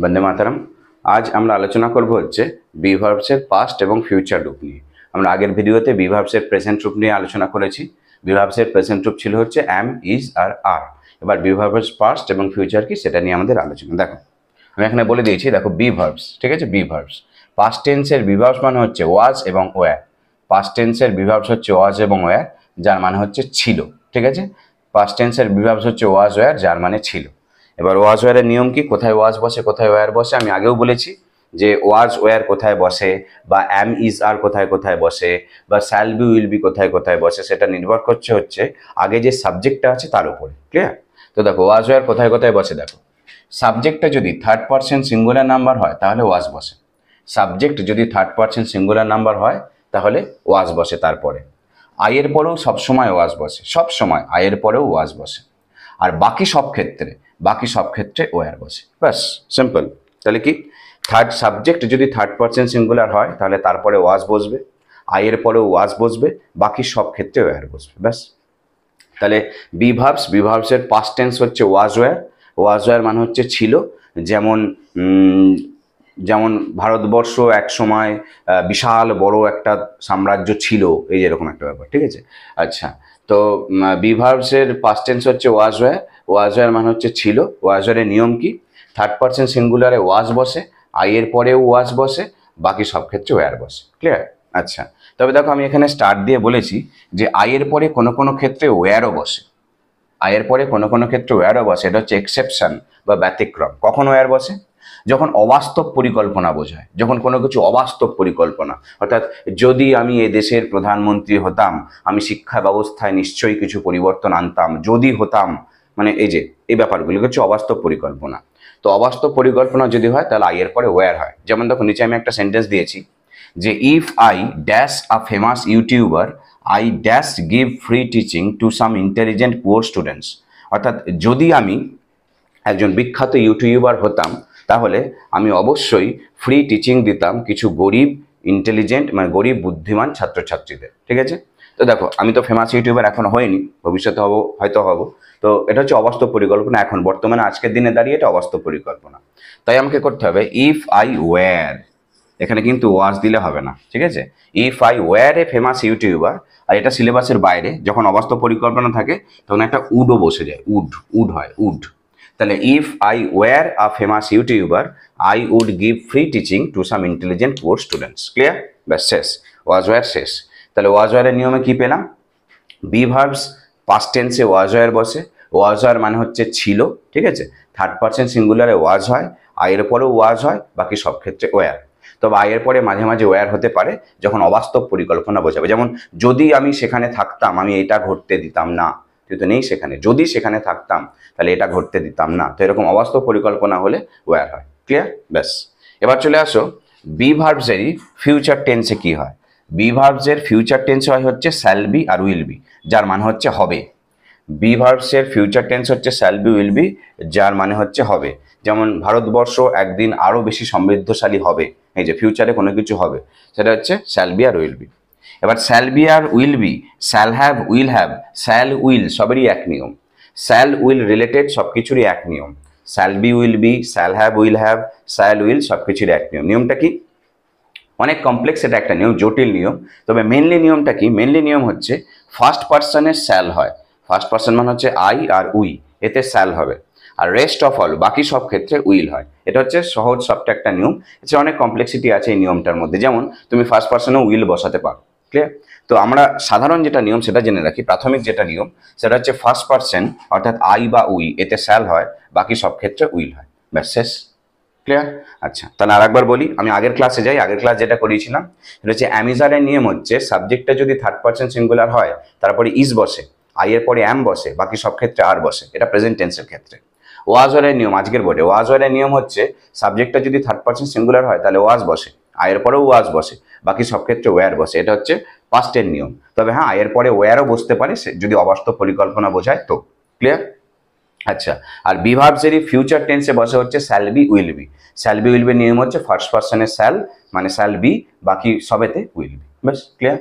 বন্দে মাতরম। আজ আমরা আলোচনা করব হচ্ছে বি ভার্বসের পাস্ট এবং ফিউচার রূপ নিয়ে। আমরা আগের ভিডিওতে বি ভার্বসের প্রেজেন্ট রূপ নিয়ে আলোচনা করেছি। বি ভার্বসের প্রেজেন্ট রূপ ছিল হচ্ছে অ্যাম, ইজ আর আর। এবার বি ভার্বস পাস্ট এবং ফিউচার কি সেটা নিয়ে আমাদের আলোচনা। দেখো আমি এখানে বলে দিয়েছি, দেখো বি ভার্বস, ঠিক আছে। বি ভার্বস পাস্ট টেন্সের বি ভার্বস মানে হচ্ছে ওয়াজ এবং ওয়্যার। পাস্ট টেন্সের বি ভার্বস হচ্ছে ওয়াজ এবং ওয়্যার, যার মানে হচ্ছে ছিল, ঠিক আছে। পাস্ট টেন্সের বি ভার্বস হচ্ছে ওয়াজ ওয়্যার, যার মানে ছিল। এবার ওয়াজ ওয়্যারের নিয়ম কি, কোথায় ওয়াজ বসে কোথায় ওয়্যার বসে আমি আগেও বলেছি যে ওয়াজ ওয়্যার কোথায় বসে, বা অ্যাম ইজ আর কোথায় কোথায় বসে, বা শ্যাল বি উইল বি কোথায় কোথায় বসে, সেটা নির্ভর করছে হচ্ছে আগে যে সাবজেক্টটা আছে তার উপরে। ক্লিয়ার? তো দেখো ওয়াজ ওয়্যার কোথায় কোথায় বসে। দেখো সাবজেক্টটা যদি থার্ড পারসন সিঙ্গুলার নাম্বার হয় তাহলে ওয়াজ বসে। সাবজেক্ট যদি থার্ড পারসন সিঙ্গুলার নাম্বার হয় তাহলে ওয়াজ বসে। তারপরে আয়ের পরেও সবসময় ওয়াজ বসে, সব সময় আয়ের পরেও ওয়াজ বসে। আর বাকি সব ক্ষেত্রে ওয়্যার বসে। ব্যাস, সিম্পল। তাহলে কি, থার্ড সাবজেক্ট যদি থার্ড পারসন সিঙ্গুলার হয় তাহলে তারপরে ওয়াজ বসবে, আয়ের পরেও ওয়াজ বসবে, বাকি সব ক্ষেত্রে ওয়্যার বসবে। ব্যাস। তাহলে বি ভার্বসের পাস্ট টেন্স হচ্ছে ওয়াজ ওয়্যার। ওয়াজ ওয়্যার মানে হচ্ছে ছিল। যেমন যেমন ভারতবর্ষ এক সময় বিশাল বড় একটা সাম্রাজ্য ছিল, এই যেরকম একটা ব্যাপার, ঠিক আছে। আচ্ছা, তো বি ভার্বসের পাস্ট টেন্স হচ্ছে ওয়াজ ওয়্যার। ওয়াজ ওয়্যার মানে হচ্ছে ছিল। ওয়াজ ওয়্যারের নিয়ম কি, থার্ড পারসন সিঙ্গুলারে ওয়াজ বসে, আইয়ের পরেও ওয়াজ বসে, বাকি সব ক্ষেত্রে ওয়্যার বসে। ক্লিয়ার? আচ্ছা, তবে দেখো আমি এখানে স্টার্ট দিয়ে বলেছি যে আইয়ের পরে কোনো কোনো ক্ষেত্রে ওয়্যারও বসে। আয়ের পরে কোনো কোনো ক্ষেত্রে ওয়্যারও বসে, এটা হচ্ছে এক্সেপশন বা ব্যতিক্রম। কখন ওয়্যার বসে? যখন অবাস্তব পরিকল্পনা বোঝায়, যখন কোনো কিছু অবাস্তব পরিকল্পনা, অর্থাৎ যদি আমি এ দেশের প্রধানমন্ত্রী হতাম, আমি শিক্ষা ব্যবস্থায় নিশ্চয়ই কিছু পরিবর্তন আনতাম, যদি হতাম, মানে এই যে এই ব্যাপারগুলো হচ্ছে অবাস্তব পরিকল্পনা। তো অবাস্তব পরিকল্পনা যদি হয় তাহলে আয়ের পরে ওয়্যার হয়। যেমন দেখো নিচে আমি একটা সেন্টেন্স দিয়েছি যে if I dash a famous YouTuber I dash give free teaching to some intelligent poor students. অর্থাৎ যদি আমি একজন বিখ্যাত ইউটিউবার হতাম তাহলে আমি অবশ্যই ফ্রি টিচিং দিতাম কিছু গরিব ইন্টেলিজেন্ট মানে গরিব বুদ্ধিমান ছাত্রছাত্রীদের, ঠিক আছে। তো দেখো আমি তো ফেমাস ইউটিউবার এখন হয়নি, ভবিষ্যতে হব, হয়তো হব। তো এটা হচ্ছে অবাস্তব পরিকল্পনা, এখন বর্তমানে আজকের দিনে দাঁড়িয়ে এটা অবাস্তব পরিকল্পনা। তাই আমাকে করতে হবে ইফ আই ওয়্যার, এখানে কিন্তু ওয়াজ দিলে হবে না, ঠিক আছে। If I were a famous YouTuber, আর এটা সিলেবাসের বাইরে, যখন অবাস্তব পরিকল্পনা থাকে তখন একটা উডও বসে যায়, উড হয়, উড। তাহলে if I were a famous YouTuber I would give free teaching to some intelligent poor students. Clear? ব্যাস, শেষ। ওয়াজ ওয়্যার শেষ। তাহলে ওয়াজ ওয়্যারের নিয়মে কি পেলাম? বি ভার্বস পাস্ট টেন্সে ওয়াজ ওয়্যার বসে। ওয়াজ ওয়্যার মানে হচ্ছে ছিল, ঠিক আছে। থার্ড পারসন সিঙ্গুলারে ওয়াজ হয়, আয়ের পরেও ওয়াজ হয়, বাকি সব ক্ষেত্রে ওয়্যার। তবে আয়ের পরে মাঝে মাঝে ওয়্যার হতে পারে যখন অবাস্তব পরিকল্পনা বোঝাবে। যেমন যদি আমি সেখানে থাকতাম আমি এটা ঘটতে দিতাম না, তুই তো নেই সেখানে, যদি সেখানে থাকতাম তাহলে এটা ঘটতে দিতাম না। তো এরকম অবাস্তব পরিকল্পনা হলে ওয়্যার হয়। ক্লিয়ার? ব্যাস। এবার চলে আসো বি ভার্বসেরই ফিউচার টেন্সে কি হয়। বি ভার্বসের ফিউচার টেন্সে হয় হচ্ছে শ্যাল বি আর উইল বি, যার মানে হচ্ছে হবে। বি ভার্বসের ফিউচার টেন্স হচ্ছে শ্যাল বি উইল বি, যার মানে হচ্ছে হবে। যেমন ভারতবর্ষ একদিন আরো বেশি সমৃদ্ধশালী হবে, এই যে ফিউচারে কোনো কিছু হবে, সেটা হচ্ছে শ্যাল বি আর উইল বি। এবার শ্যাল বি আর will be, shall have, will have, shall will সবেরই এক নিয়ম। শ্যাল উইল রিলেটেড সব কিছুরই এক নিয়ম। Shall be will be, shall have, shall will সব কিছুরই এক নিয়ম। নিয়মটা কি? অনেক কমপ্লেক্স, এটা একটা নিয়ম, জটিল নিয়ম। তবে মেনলি নিয়মটা কি? মেনলি নিয়ম হচ্ছে ফার্স্ট পার্সনের শ্যাল হয়। ফার্স্ট পার্সন মানে হচ্ছে আই আর উই, এতে শ্যাল হবে। আর রেস্ট অফ অল, বাকি সব ক্ষেত্রে উইল হয়। এটা হচ্ছে সহজ সবটা একটা নিয়ম। এটা অনেক কমপ্লেক্সিটি আছে এই নিয়মটার মধ্যে। যেমন তুমি ফার্স্ট পার্সনে উইল বসাতে পারো। ক্লিয়ার? তো আমরা সাধারণ যেটা নিয়ম সেটা জেনে রাখি। প্রাথমিক যেটা নিয়ম সেটা হচ্ছে ফার্স্ট পার্সন অর্থাৎ আই বা উই, এতে শ্যাল হয়, বাকি সব ক্ষেত্রে উইল হয়। ব্যাস, শেষ। ক্লিয়ার? আচ্ছা, তাহলে আরেকবার বলি, আমি আগের ক্লাসে যাই। আগের ক্লাস যেটা করিয়েছিলাম সেটা হচ্ছে অ্যামিজারের নিয়ম হচ্ছে সাবজেক্টটা যদি থার্ড পারসন সিঙ্গুলার হয় তারপরে ইজ বসে, আইয়ের পরে অ্যাম বসে, বাকি সব ক্ষেত্রে আর বসে। এটা প্রেজেন্ট টেন্সের ক্ষেত্রে। ওয়াজ ওয়ারের নিয়ম, আজকের বোর্ডে ওয়াজ ওয়ারের নিয়ম হচ্ছে সাবজেক্টটা যদি থার্ড পারসন সিঙ্গুলার হয় তাহলে ওয়াজ বসে, আয়ের পরেও ওয়াজ বসে, বাকি সব ক্ষেত্রে ওয়্যার বসে। এটা হচ্ছে পাস্টের নিয়ম। তবে হ্যাঁ, আয়ের পরে ওয়্যারও বসতে পারে যদি অবাস্তব পরিকল্পনা বোঝায় তো। ক্লিয়ার? আচ্ছা, আর বি ভার্বসেরই ফিউচার টেন্সে বসে হচ্ছে shall be will be. Shall be will B নিয়ম হচ্ছে ফার্স্ট পার্সনের শ্যাল মানে শ্যাল বি, বাকি সবেতে উইল বি। ব্যাস, ক্লিয়ার?